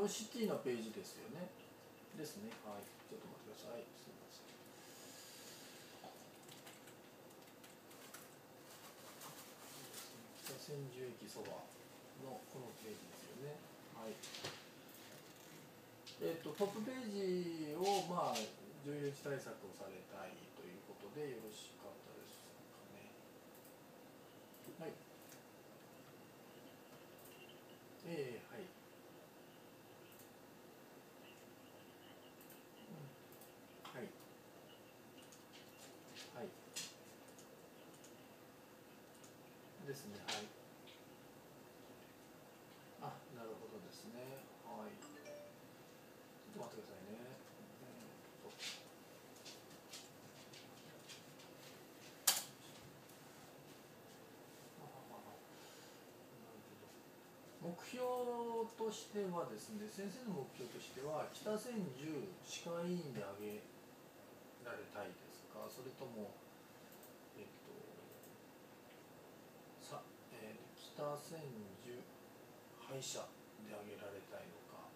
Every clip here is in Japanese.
シティのページですよね。ですね。はい。ちょっと待ってください。すみません。北千住駅そばのこのページですよね。はい。トップページをまあ重要地対策をされたいということでよろしかったですかね。はい。はい。はい。はい。ですね。はい。あ、なるほどですね。はい。ちょっと待ってくださいね。目標としてはですね、先生の目標としては北千住歯科医院であげられたいですか、それともえっとさ、北千住歯医者であげられたいのか。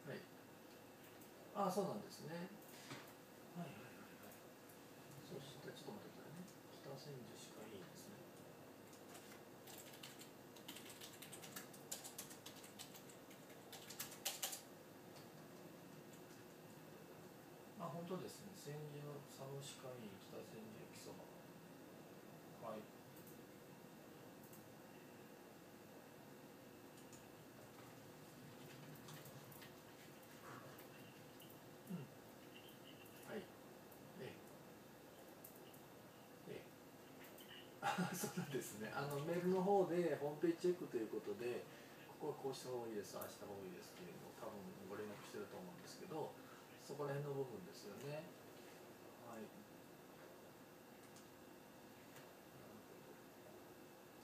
はい。ああ、そうなんですね。はいはいはいはい。そしてちょっと待ってくださいね。北千住歯科医院ですね。あ、本当ですね。千住の佐野歯科医院北千住駅そば。はい。うん。はい。ええそうなんですね。メールの方でホームページチェックということで、ここはこうした方がいいです、ああした方がいいですっていうのを多分ご連絡してると思うんですけど、そこら辺の部分ですよね。はい。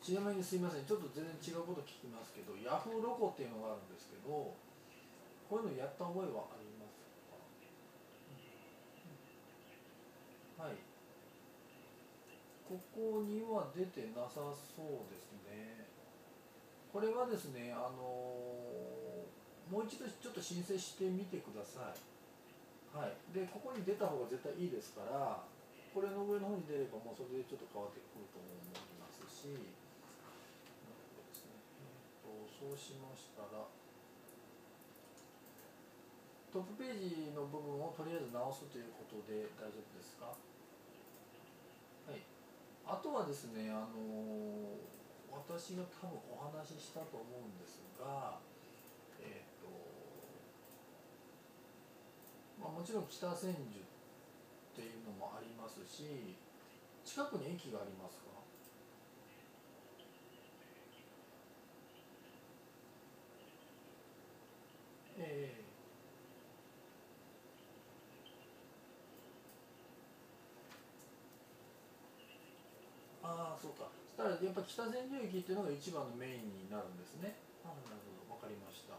ちなみにすいません、ちょっと全然違うこと聞きますけど、ヤフーロコっていうのがあるんですけど、こういうのやった覚えはありますか？はい。ここには出てなさそうですね。これはですね、もう一度ちょっと申請してみてください。はい、でここに出た方が絶対いいですから、これの上の方に出ればもうそれでちょっと変わってくると思いますし、なるほどですね。そうしましたら、トップページの部分をとりあえず直すということで大丈夫ですか？はい。あとはですね、私が多分お話ししたと思うんですが、えっ、と、まあ、もちろん北千住っていうのもありますし、近くに駅がありますか？ええ、ああ、そうか。そしたらやっぱ北千住駅っていうのが一番のメインになるんですね。ああ、なるほど、わかりました。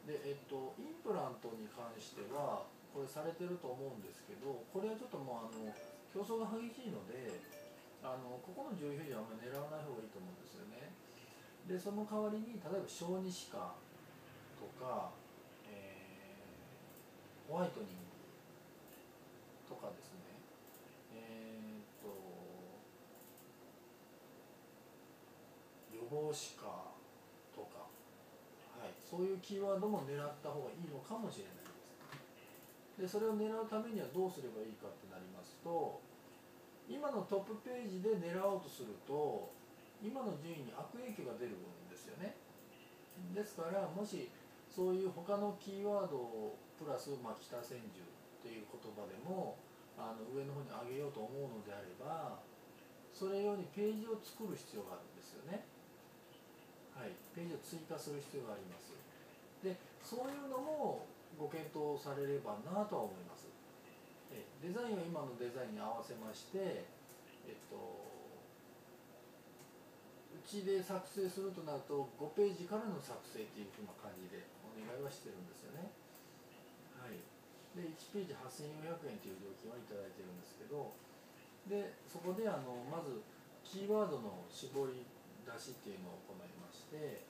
で、インプラントに関しては、これされてると思うんですけど、これはちょっともう競争が激しいので、ここの重要費はあんまり狙わない方がいいと思うんですよね。で、その代わりに、例えば小児歯科とか、ホワイトニングとかですね、えーっと、予防歯科とか、はい、そういうキーワードも狙った方がいいのかもしれないです。で、それを狙うためにはどうすればいいかってなりますと、今のトップページで狙おうとすると、今の順位に悪影響が出るんですよね。ですから、もしそういう他のキーワードをプラス、まあ、北千住っていう言葉でも上の方に上げようと思うのであれば、それ用にページを作る必要があるんですよね。はい、ページを追加する必要があります。で、そういうのもご検討されればなとは思います。デザインは今のデザインに合わせまして、うちで作成するとなると5ページからの作成っていう風な感じでお願いはしてるんですよね。はい。で、1ページ8400円という料金はいただいてるんですけど、で、そこでまずキーワードの絞り出しっていうのを行いまして、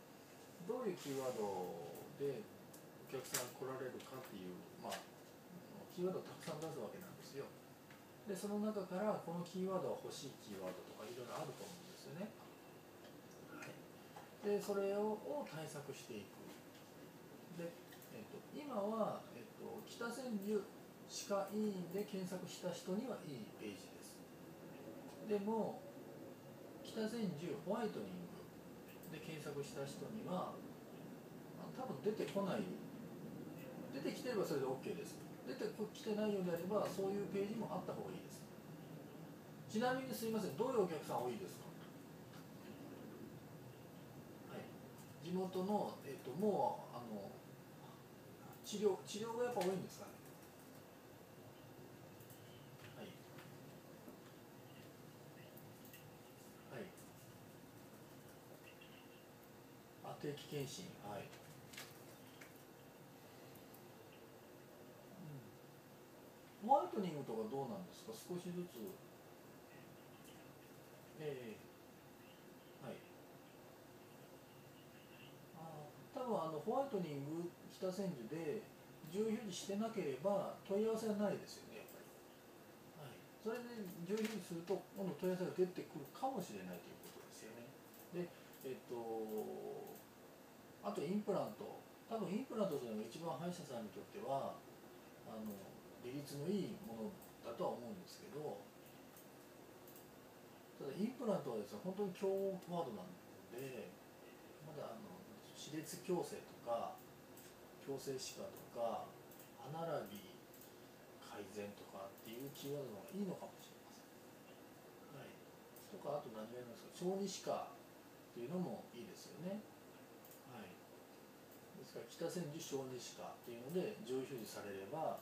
どういうキーワードでお客さん来られるかっていう、キーワードをたくさん出すわけなんですよ。でその中からこのキーワードは欲しいキーワードとかいろいろあると思うんですよね。はい、でそれを対策していく。で、今は、北千住歯科医院で検索した人にはいいページです。でも北千住ホワイトニングで検索した人には多分出てこない。出てきてればそれで OK です。出てきてないようであればそういうページもあった方がいいです。ちなみにすいません、どういうお客さん多いですか？はい、地元の、もう治療がやっぱ多いんですかね。はいはい。定期検診、はい、ホワイトニングとかどうなんですか？少しずつ。はい。多分ホワイトニング北千住で重要表示してなければ問い合わせはないですよね、やっぱり。はい、それで重要表示すると今度問い合わせが出てくるかもしれないということですよね。で、あとインプラント、多分インプラントというのが一番歯医者さんにとっては利率のいいものだとは思うんですけど、ただインプラントはですね本当に強ワードなんで、まだ歯列矯正とか矯正歯科とか歯並び改善とかっていうキーワードの方がいいのかもしれません。はい、とかあと何がありますか、小児歯科っていうのもいいですよね。はい、ですから北千住小児歯科っていうので上位表示されれば、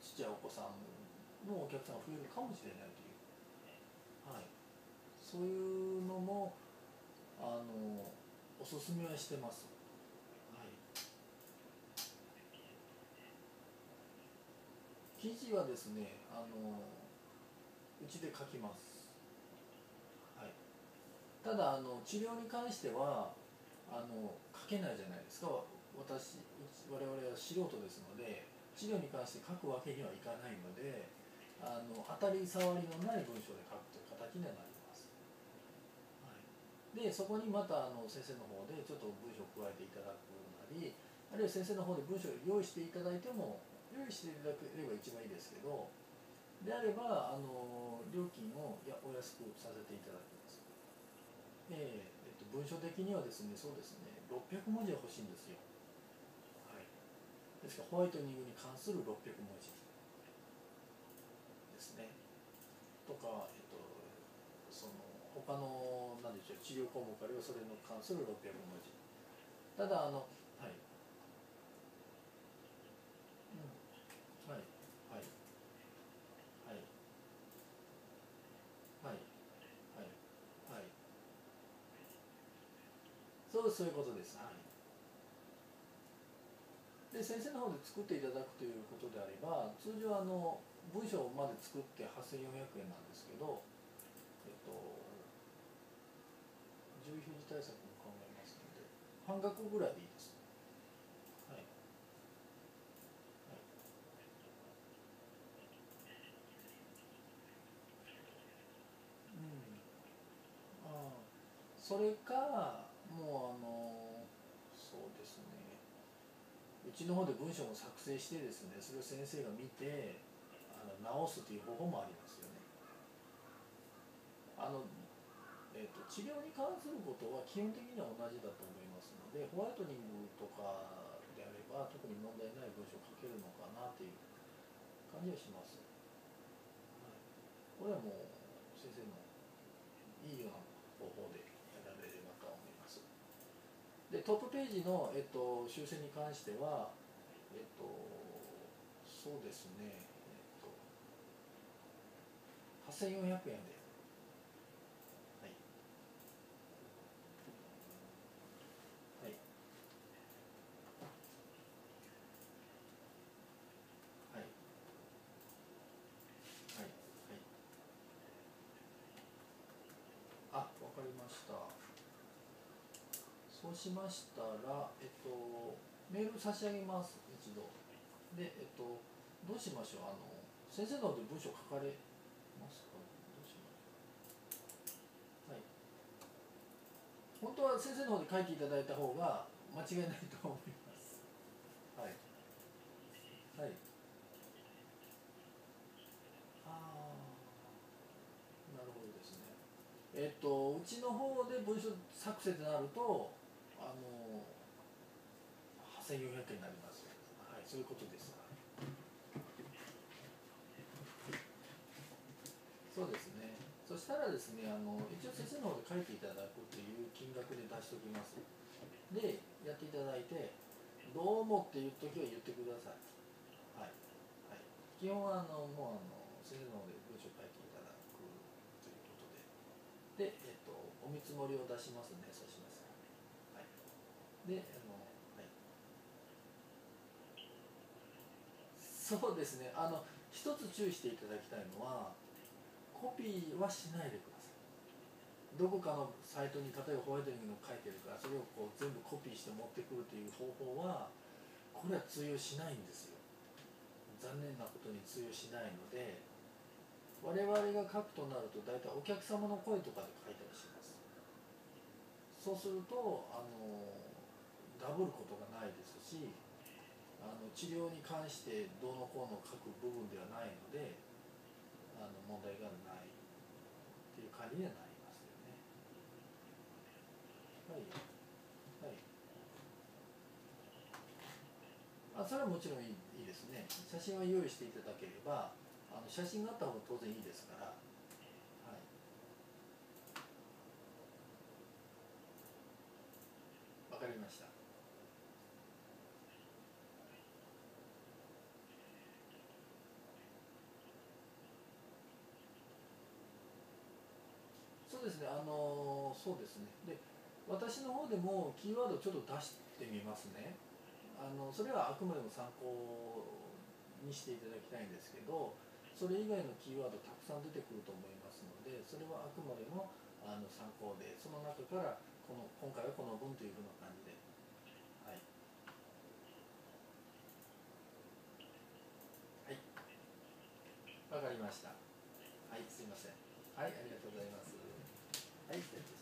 ちっちゃいお子さんのお客さんが増えるかもしれないという、はい、そういうのもおすすめはしてます。はい、記事はですねうちで書きます。はい、ただ治療に関しては書けないじゃないですか。我々は素人ですので治療に関して書くわけにはいかないので当たり障りのない文章で書くという形にはなります。はい、でそこにまた先生の方でちょっと文章を加えていただくなり、あるいは先生の方で文章を用意していただいても用意していただければ一番いいですけど、であれば料金をお安くさせていただきます。文章的にはですね、そうですね、600文字は欲しいんですよ。はい、ですからホワイトニングに関する600文字ですね。とか、その他の何でしょう、治療項目あるいはそれに関する600文字。ただはい、うん、はいはいはいはいはいはい、そういうことです。はい。で先生の方で作っていただくということであれば、通常文章まで作って8400円なんですけど、重表示対策も考えますので半額ぐらいでいいです。はい、はい、うん、それかもうそうですね、うちの方で文章も作成してですね、それを先生が見て直すという方法もありますよね。あの治療に関することは基本的には同じだと思いますので、ホワイトニングとかであれば特に問題ない文章を書けるのかなという感じはします。はい、これはもう先生のいいような方法でやられればと思います。でトップページの、修正に関しては、そうですね、8400円で、はいはいはいはいはい。ました。そうしましたら、メール差し上げます、一度。で、どうしましょう。先生の方で文章書かれますか？どうしましょう。はい。本当は先生の方で書いていただいた方が間違いないと思います。はい。はい。ああ、なるほどですね。うちの方で文章作成となると、8400円になります。はい、そういうことです。そうですね。そしたらですね、一応先生の方で書いていただくという金額で出しておきます。で、やっていただいて、どうもっていう時は言ってください。はい。はい。基本はもう先生の方で文章書いていただくということで。で、お見積もりを出しますね。そうします。はい。で、はい。そうですね。一つ注意していただきたいのは、コピーはしないでください。どこかのサイトに例えばホワイトニングの書いてるから、それをこう全部コピーして持ってくるという方法は、これは通用しないんですよ。残念なことに通用しないので、我々が書くとなると大体お客様の声とかで書いたりします。そうするとダブることがないですし、治療に関してどうのこうの書く部分ではないので、問題がないっていう感じにはなりますよね。はい。はい。それはもちろんいいですね。写真は用意していただければ、写真があった方が当然いいですから。はい。わかりました。そうですね。そうですね。で、私の方でもキーワードをちょっと出してみますね。それはあくまでも参考にしていただきたいんですけど、それ以外のキーワードたくさん出てくると思いますので、それはあくまでも参考で、その中から今回はこの文というふうな感じで。はい。はい。わかりました。はい、すいません。はい、ありがとうございます。はい、失礼します。